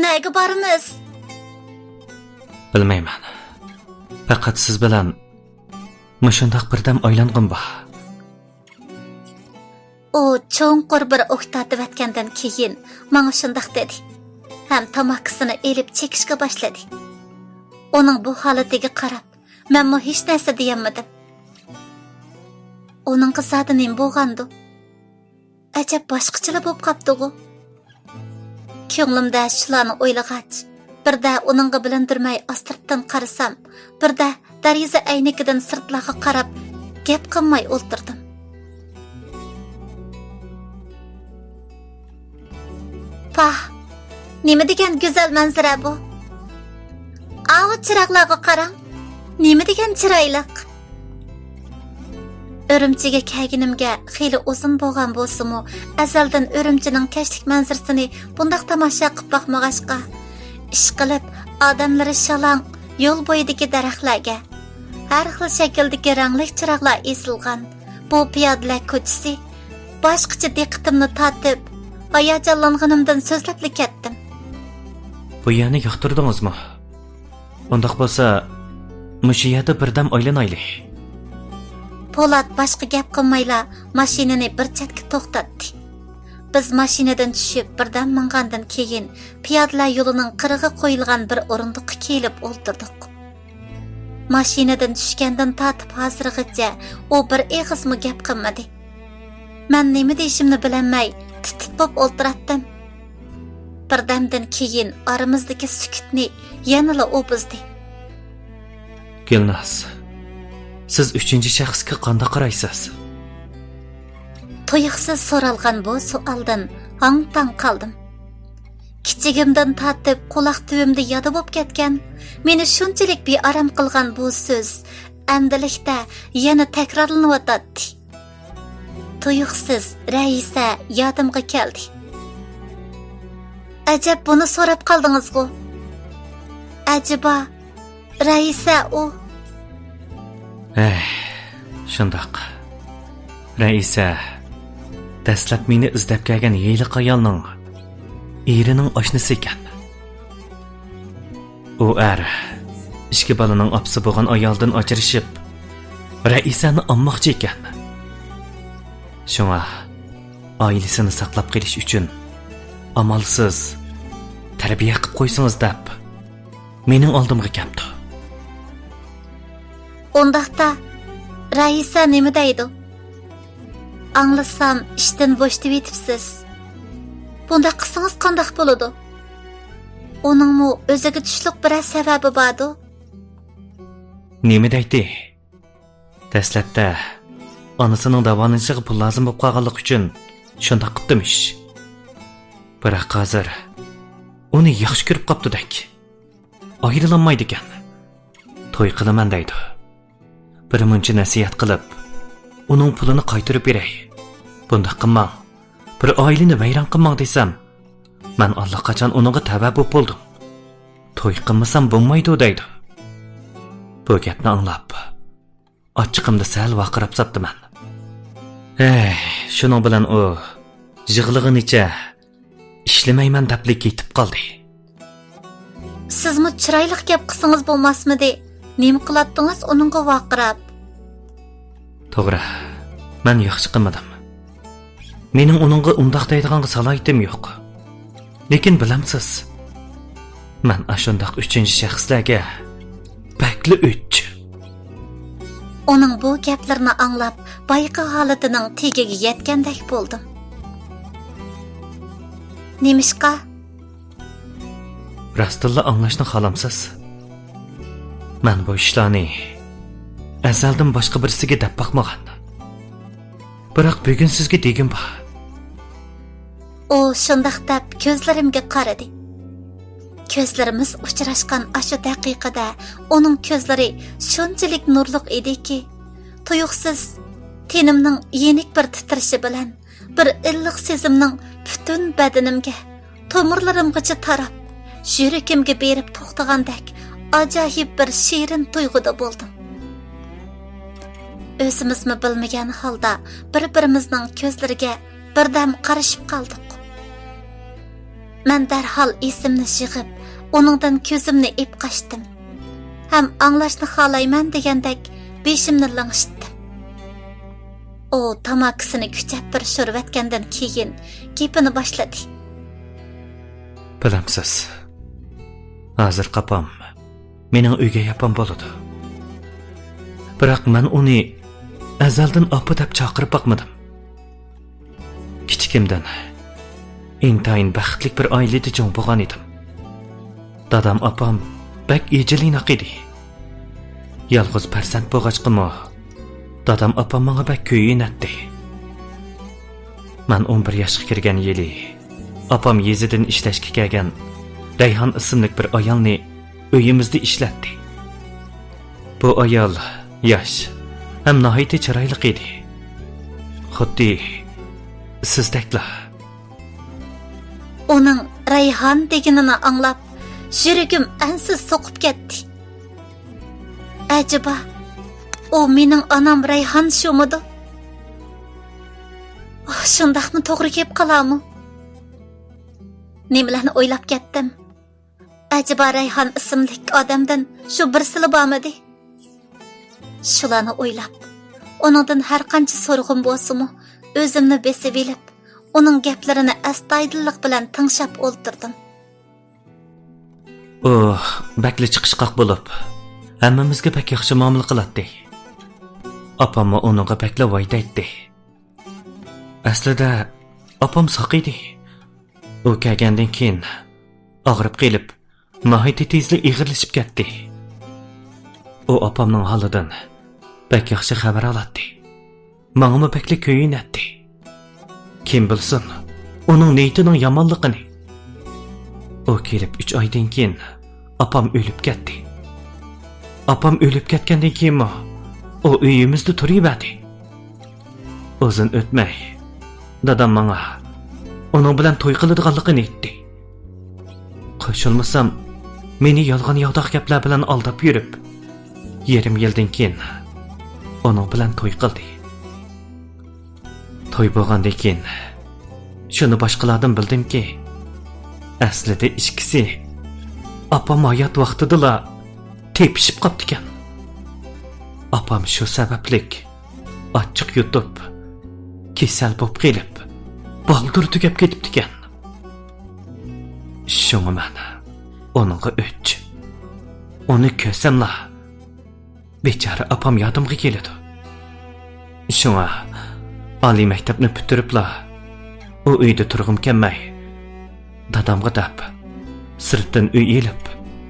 Nega boramiz? Bilmayman. Faqat siz bilan mushundaq birdam o'ylang'im bor. O cho'nqur bir o'qtatib o'tgandan keyin menga shundaq dedi. Ham tamakisini elib chekishga boshladi. Uning bu holatiga qarab, men hech narsa deyolmadim. Uning qizadi nim bo'lgandi. Ajab boshqachalar bo'lib qopdi-ku. Ko'nglimda shularni o'ylag'ach, birda uningga bilindirmay ostirtdan qarasam, birda dariza aynikidan sirtlarga qarab, gap qilmay o'ltirdim. Pah, nima degan go'zal manzara bu? Avu chiroqlarga qarang. Nima degan chiroyliq. Örümchiga kelganimga xeyli uzun bo'lgan bo'lsa-mu, azaldan Örümchining kashlik manzarasini bundaq tomosha qilib boqmag'ashqa, ish qilib odamlari shalang yo'l bo'yidagi daraxtlarga, har xil shakldagi rangli chiroqlar esilgan bu piyodalar ko'chasi boshqacha diqqatimni tortib, hayajonlanganimdan so'zlab ketdim. Bu yana yoqtirdingizmi? Undaq bo'lsa, mushu yerda birdam o'ylanaylik. Polat boshqa gap qilmayla mashinani bir chetga to'xtatdi. Biz mashinadan tushib birdan mingandan keyin piyodalar yo'lining qirig'i qo'yilgan bir o'rindiqqa kelib o'ltirdik. Mashinadan tushgandan tortib hozirgacha u bir eg'izmi gap qilmadi. Men nima deyishimni bilolmay titib bo'lib o'ltiratdim. Birdamdan keyin oramizdagi sukutni yanala u buzdi. Gulnaz, siz 3-shaxsga qanday qaraysiz? Tuyuqsiz so'ralgan bu savoldan hang-tang qoldim. Kichigimdan tortib quloq tubimda yodi bo'lib ketgan, meni shunchalik bearam qilgan bu so'z endilikda yana takrorlanayotdi. Tuyuqsiz Raisa yodimga keldi. Ajab buni so'rab qoldingiz-ku. Ajaba Raisa u shundoq. Raisa dastlab meni izlab kelgan yeyliq ayolning erining oshnasi ekan. U ishki balaning opsi bo'lgan ayoldan ajrashib, Raisani olmoqchi ekan. Shunga oilasini saqlab qolish uchun amalsiz tarbiya qilib qo'ysangiz deb mening oldimga keldi. Ondaqda Raisa nima deydi? Anglasam ishdan bo'shtib etibsiz. Bunda qilsangiz qanday bo'ladi? Uningmi o'ziga tushliq bir sababi bordi. Nima deydi? Dastlabda onasining davolanishiga pul lozim bo'lib qolganlik uchun shunday qildimish. Biroq hozir uni yaxshi ko'rib qopdi-dak. Ayrilanmaydi ekan. To'y qilaman deydi. Bir muncha nasihat qilib, uning pulini qaytarib beray. Bunda qilmang. Bir oilani vayron qilmang desam, men allaqachon uningga tava bo'lib bo'ldim. To'y qilmasam bo'lmaydi deydi. Bu gapni anglab, ochiqimda sal vaqirab saptiman. Shuning bilan u yig'lig'inicha ishlamayman deblik ketib qoldi. Sizmi chiroyli gap qilsangiz bo'lmasmidi? Nima qilatdingiz uningga vaqirab? To'g'ri, men yaxshi qilmadim. Mening uningga undaq deydiganga salohiyatim yo'q. Lekin bilamsiz, men ashundaq 3-shaxslarga bakli o'ch. Uning bu gaplarini anglab, bayqi holatining tegiga yetgandek bo'ldim. Nemishqa? Rastilla anglashni xohlamsiz? Men bu ishlarni azaldan boshqa birisiga deb boqmagan. Biroq bugun sizga degim bor. U shundaq deb ko'zlarimga qaradi. Ko'zlarimiz uchrashgan ashu daqiqada uning ko'zlari shunchalik nurliq ediki, tuyuqsiz tenimning yenik bir titrishi bilan bir illiq sezimning butun badanimga, tomirlarimgacha tarab, yuragimga berib to'xtagandek ajoyib bir shirin tuyg'uda bo'ldim. O'zimizmi bilmagan holda bir-birimizning ko'zlariga birdam qarashib qoldik. Men darhol esimni yig'ib, uningdan ko'zimni ep qochdim. Ham anglashni xohlayman degandek beshimni lang'ishdim. O tamakisini kuchab bir sho'rvatgandan keyin gapini boshladi. Bilamsiz, hozir qapam mening uyga yapon bo'ladi. Biroq men uni azaldan opa deb chaqirib boqmadim. Kichikimdan intayin baxtli bir oilada cho'ng bo'lgan edim. Dadam opam bak ejilinoq edi. Yolg'iz farzand bo'lg'achqimi, dadam opam menga bak kuyinatdi. Men 11 yoshga kirgan yili opam yezidan ishlashga kelgan Rayhon ismli bir ayolni uyimizda ishlatdi. Bu ayol yosh ham nihoyatda chiroyli edi. Xuddi sizdekla. Uning Rayhon deganini anglab, yuragim ansiz so'qib ketdi. Acaba o mening onam Rayhon shumidi? Shundaqmi to'g'ri kelib qolarmi? Nimalarni o'ylab ketdim. Acaba Rayhon ismli odamdan shu birsili bormidi? Shularni o'ylab, uningdan har qancha so'rg'im bo'lsa-mu, o'zimni besib elib, uning gaplarini astoydillik bilan tinglab o'ltirdim. Bakli chiqishqoq bo'lib, hammamizga bak yaxshi muomala qiladi. Opam uningga bakla vayda aytdi. Aslida opam saq edi. U kelgandan keyin og'rib qolib, nihoyatda tezlik ig'irlashib ketdi. U opamning holidan bak yaxshi xabar oladi. Menga bakli kuyinatdi. Kim bilsin, uning niyatining yomonligini. O kelib 3 oydan keyin opam o'lib ketdi. Opam o'lib ketgandan keyin o uyimizda turibadi. Uzun o'tmay, dadam menga uning bilan to'y qiladiganligini aytdi. Qo'shilmasam, meni yolg'on yo'qdoq gaplar bilan aldab yurib, yarim yildan keyin uning bilan to'y qildi. To'y bo'lgandan keyin shuni boshqalardan bildimki, aslida ikkisi opam hayot vaqtida tepishib qopti ekan. Opam shu sabablik ochiq yutib, kasal bo'lib qolib, baldur tugab ketibdi ekan. Shunga men uningga o'ch. Uni ko'rsamla bechora opam yodimga keladi. Shunga oliy maktabni bitiribla u uyda turg'im kelmay, dadamga deb sirtdan uy elib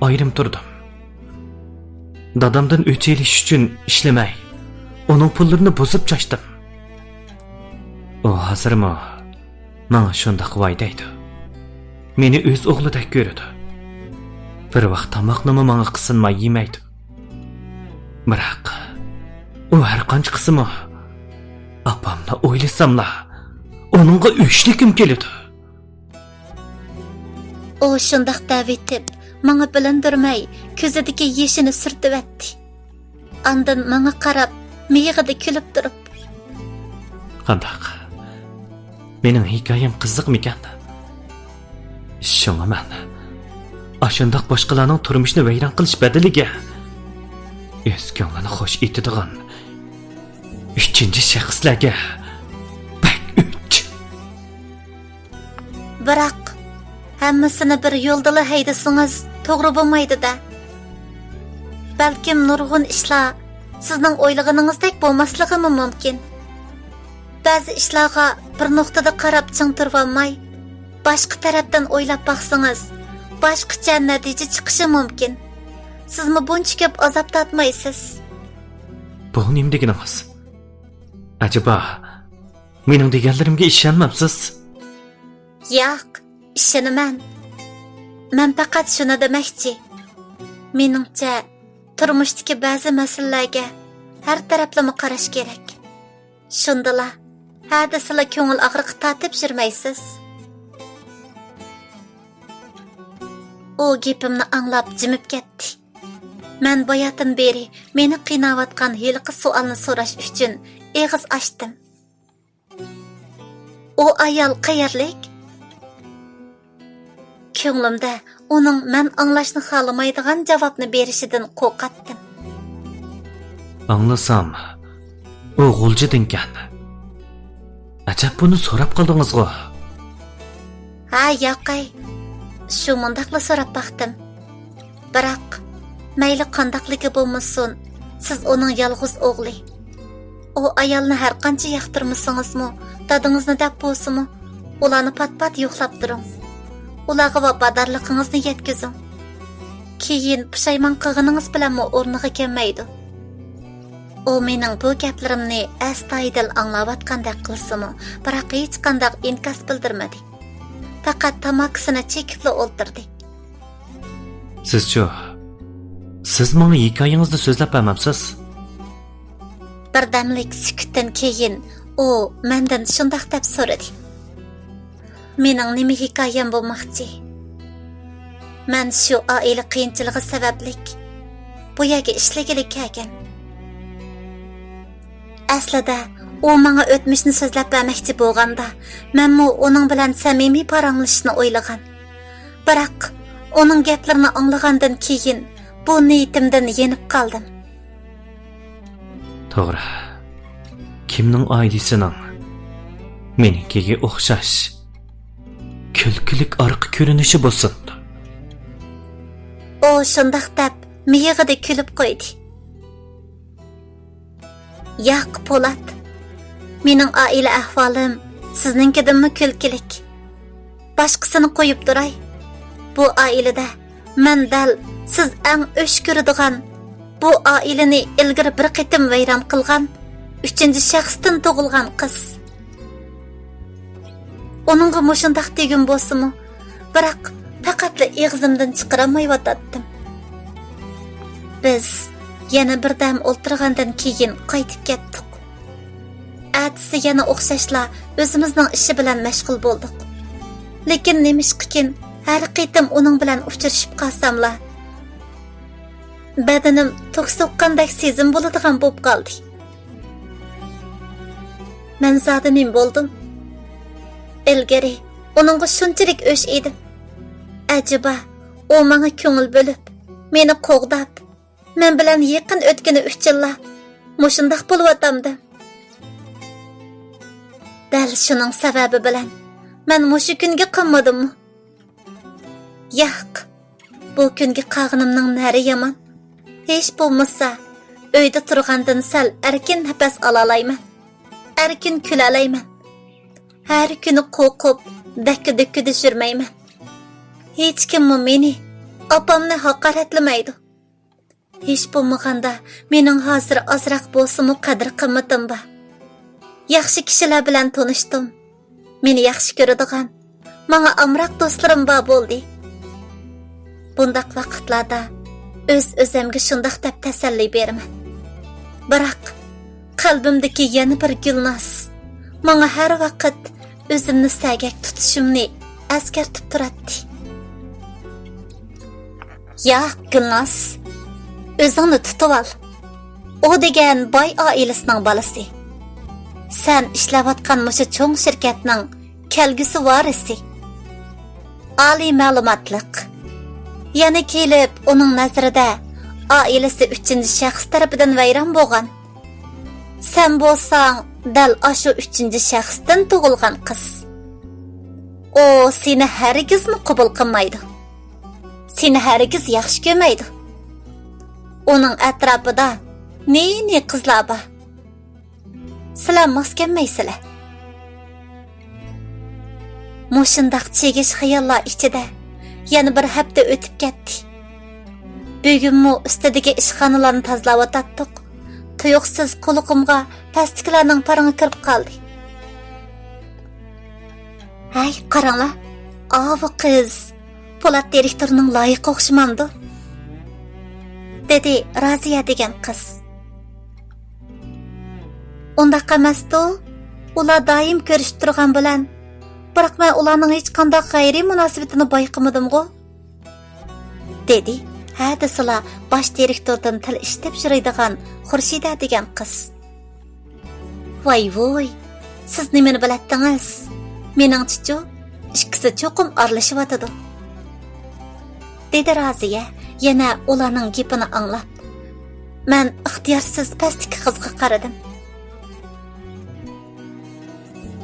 ayrim turdim. Dadamdan o'ch elish uchun ishlamay, uning pullarini buzib chashdim. U hozirmi menga shundoq va'daydi. Meni o'z o'g'lidek ko'radi. Bir vaqt tomoqni menga qisinmay yemaydi. Biroq u har qancha qismi opamni o'ylasamla uningga o'chlikim keladi. O shundoq davetib, menga bilindirmay ko'zidagi yeshini surtibdi. Andan menga qarab, miyig'ida kulib turib, qandaq? Mening hikoyam qiziqmikan? Shunga men ashundoq boshqalarning turmushini vayron qilish badaliga o'z ko'nglini xo'sh etadigan 3-shaxslarga bak uch. Biroq hammasini bir yo'ldala haydasangiz to'g'ri bo'lmaydi-da. Balkim nurg'un ishlar sizning o'ylaganingizdek bo'lmasligi mumkin. Ba'zi ishlarga bir nuqtada qarab ching turib olmay, boshqa tarafdan o'ylab baqsangiz, boshqacha natija chiqishi mumkin. Sizmi buncha ko'p azob tatmaysiz? Bu nima deganingiz? Acaba mening deganlarimga ishonmabsiz? Yo'q, ishonaman. Men faqat shuni demoqchi. Meningcha, turmushdagi ba'zi masalalarga har taraflama qarash kerak. Shundala, hada sizlar ko'ngil og'riqi tatib yurmaysiz. O gapimni anglab jimib ketdi. Men boyatin beri meni qiynayotgan hiliqi savolni so'rash uchun eg'iz ochdim. O ayol qayerlik? ko'nglimda uning men anglashni xohlamaydigan javobni berishidan qo'rqatdim. Anglasam, o'g'ilchidinkan. Ajab buni so'rab qildingizg'u. Ha, yoqay. Shu mundaqla so'rab baxtim. Biroq mayli qandaqligi bo'lmasin, siz uning yolg'iz o'g'li. O ayolni har qancha yoqtirmasingizmi, dadingizni deb bo'lsimi, ularni pat-pat yo'qlab turing. Ularga vafodorligingizni yetkazing. Keyin pushaymon qilganingiz bilanmi o'rniga kelmaydi. U mening bu gaplarimni astoydil anglayotgandek qilsimi, biroq hech qanday inkas bildirmadi. Faqat tamakisini chekibla o'ltirdi. Sizchi, siz menga hikoyangizni so'zlab bermabsiz? Birdamlik sukutdan keyin u mendan shundoq deb so'radi. Mening nima hikoyam bo'lmoqchi? Men shu oila qiyinchiligi sabablik bu yerga ishlagili kelgan. Aslida u menga o'tmishni so'zlab bermoqchi bo'lganda, menmi uning bilan samimiy paranglashishni o'ylagan. Biroq uning gaplarini anglagandan keyin bu niyatimdan yenib qoldim. To'g'ri. Kimning oilasining menikiga o'xshash kulkilik orqa ko'rinishi bo'lsin. O shundoq deb miyig'ida kulib qo'ydi. Yo'q, Po'lat. Mening oila ahvolim sizninkidanmi kulkilik. Boshqasini qo'yib turay. Bu oilada men dal siz eng o'sh ko'radigan, bu oilani ilgari bir qitim vayron qilgan 3-shaxsdan tug'ilgan qiz. Uningga mushundaq degim bo'lsimi, biroq faqatla eg'zimdan chiqaramayotdim. Biz yana birdam o'ltirgandan keyin qaytib ketdik. Atsi yana o'xshashla o'zimizning ishi bilan mashg'ul bo'ldik. Lekin nemishqikin har qitim uning bilan uchrashib qolsamla, badanim tok soqqandek sezim bo'ladigan bo'lib qoldi. Men zodamin bo'ldim. Ilgari uningga shunchalik o'sh edim. Ajiba, u menga ko'ngil bo'lib, meni qo'g'dab, men bilan yaqin o'tgani 3 yillar mushundaq bo'layotamdi. Dal shuning sababi bilan men mushu kunga qolmadimmi? Yo'q, bu kunga qag'inimning nari yomon. Hech bo'lmasa, uyda turgandan sal erkin nafas ola olayman. Erkin kula olayman. Har kuni qo'rqib, dakki-dakki tushirmayman. Hech kim meni, opamni haqoratlamaydi. Hech bo'lmaganda mening hozir ozroq bo'lsa-mu qadr-qimmatim bor. Yaxshi kishilar bilan tanishdim. Meni yaxshi ko'radigan, menga amroq do'stlarim bor bo'ldi. Bundaq vaqtlarda o'z-o'zimga shundoq deb tasalli beraman. Biroq qalbimdagi yana bir Gulnoz menga har vaqt o'zimni sagak tutishimni askartib turadi. Yo'q, Gulnoz, o'zingni tutib ol. U degan boy oilasining bolasi. Sen ishlayotgan mushu cho'ng shirkatning kelgusi varisi. Oliy ma'lumotliq. Yana kelib uning nazarida oilasi 3-shaxs tarafidan vayron bo'lgan. Sen bo'lsang dal ashu 3-shaxsdan tug'ilgan qiz. O seni hargizmi qabul qilmaydi. Seni hargiz yaxshi ko'rmaydi. Uning atrofida ne qizlar bor. Sizlar mos kelmaysizlar. Mushundaq chegish xayollar ichida yana bir hafta o'tib ketdi. Bugunmi ustidagi ishxonalarni tozlayotdik. Tuyuqsiz qo'liqimga plastiklarning parangi kirib qoldi. Hay, qaranglar. Ava qiz, Po'lat direktorining loyiqi o'xshamamdi. Dedi Raziya degan qiz. Undaq emasdi. Ular doim ko'rishib turgan bilan, biroq men ularning hech qanday g'ayriy munosabatini bayqamadim-ku. Dedi. Hadisila bosh direktordan til ishlab shiraydigan Xurshida degan qiz. Voy, siz nimani biladingiz? Meningcha, ikkisi cho'qim aralashib o'tadi. dedi Raziya, yana ularning gapini anglab. Men ixtiyorsiz pastki qizga qaradim.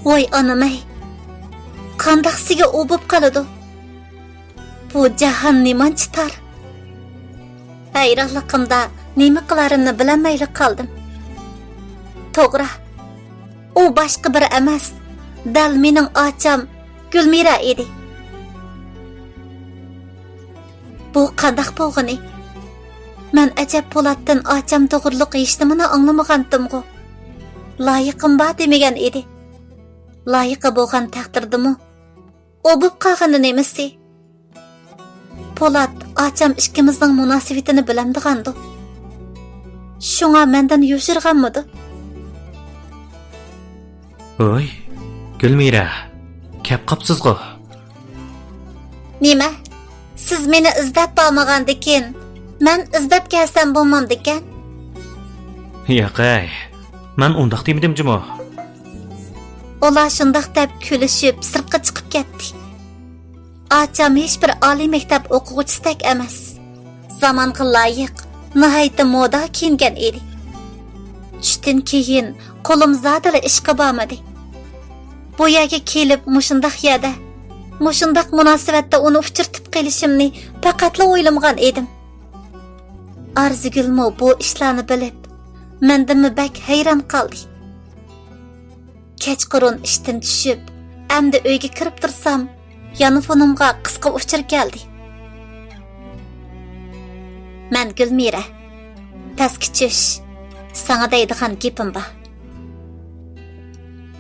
Voy onamay, qandaqsiga u bo'lib qoladi? Bu jahannam chitar. Hayronligimda nima qilarimni bilolmayli qoldim. To'g'ri, u boshqa biri emas, dal mening ocham Gulmira edi. Bu qandaq bo'lg'ini? Men ajab Po'latdan ocham to'g'riliq hechnimani anglamagandim-ku. Loyiqim bor demagan edi. Loyiqi bo'lgan taqdirdimi? O bo'lib qolgani nemasi? Po'lat ocham ikkimizning munosabatini bilamdigandi. Shunga mendan yoshirganmidi? Oy, Gulmira, kep qapsizg'u. Nima? Siz meni izlab bormagandikin, men izlab kelsam bo'lmamdikan? Yo'q-ay, men undaq demadim-jimi? Ular shundaq deb kulishib sirtqa chiqib ketdi. Ocham hech bir oliy maktab o'quvchisidek emas. Zamonga loyiq, nihoyatda moda kiyingan edi. Tushdan keyin qo'lim zadala ishga bormadi. Bu yerga kelib mushundaq yerda, mushundaq munosabatda uni uchirtib qilishimni faqatla o'ylamagan edim. Arzigulmo bu ishlarni bilib, mendimi bak hayron qoldi. Kechqurun ishdan tushib, endi uyga kirib tursam, yonifonimga qisqa uchir keldi. Men Gulmira, pastga tush, sana deydigan gapim bor.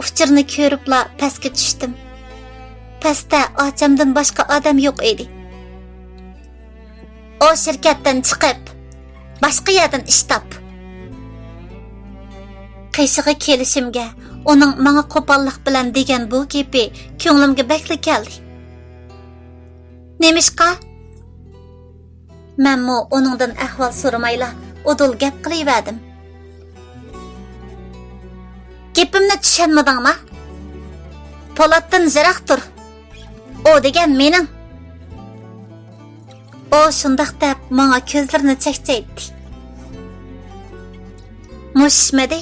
Uchirni ko'ribla pastga tushdim. Pastda ochamdan boshqa odam yo'q edi. O shirkatdan chiqib, boshqa yerdan ish top. Qishig'i kelishimga uning menga qo'pollik bilan degan bu gapi ko'nglimga bakli keldi. Nemishqa? Menmo uningdan ahvol so'ramayla udul gap qilaverdim. Gapimni tushunmadingmi? Po'latdan yiroq tur. O degan mening. O shundaq deb menga ko'zlarini chaqchaydi. Mushmadi?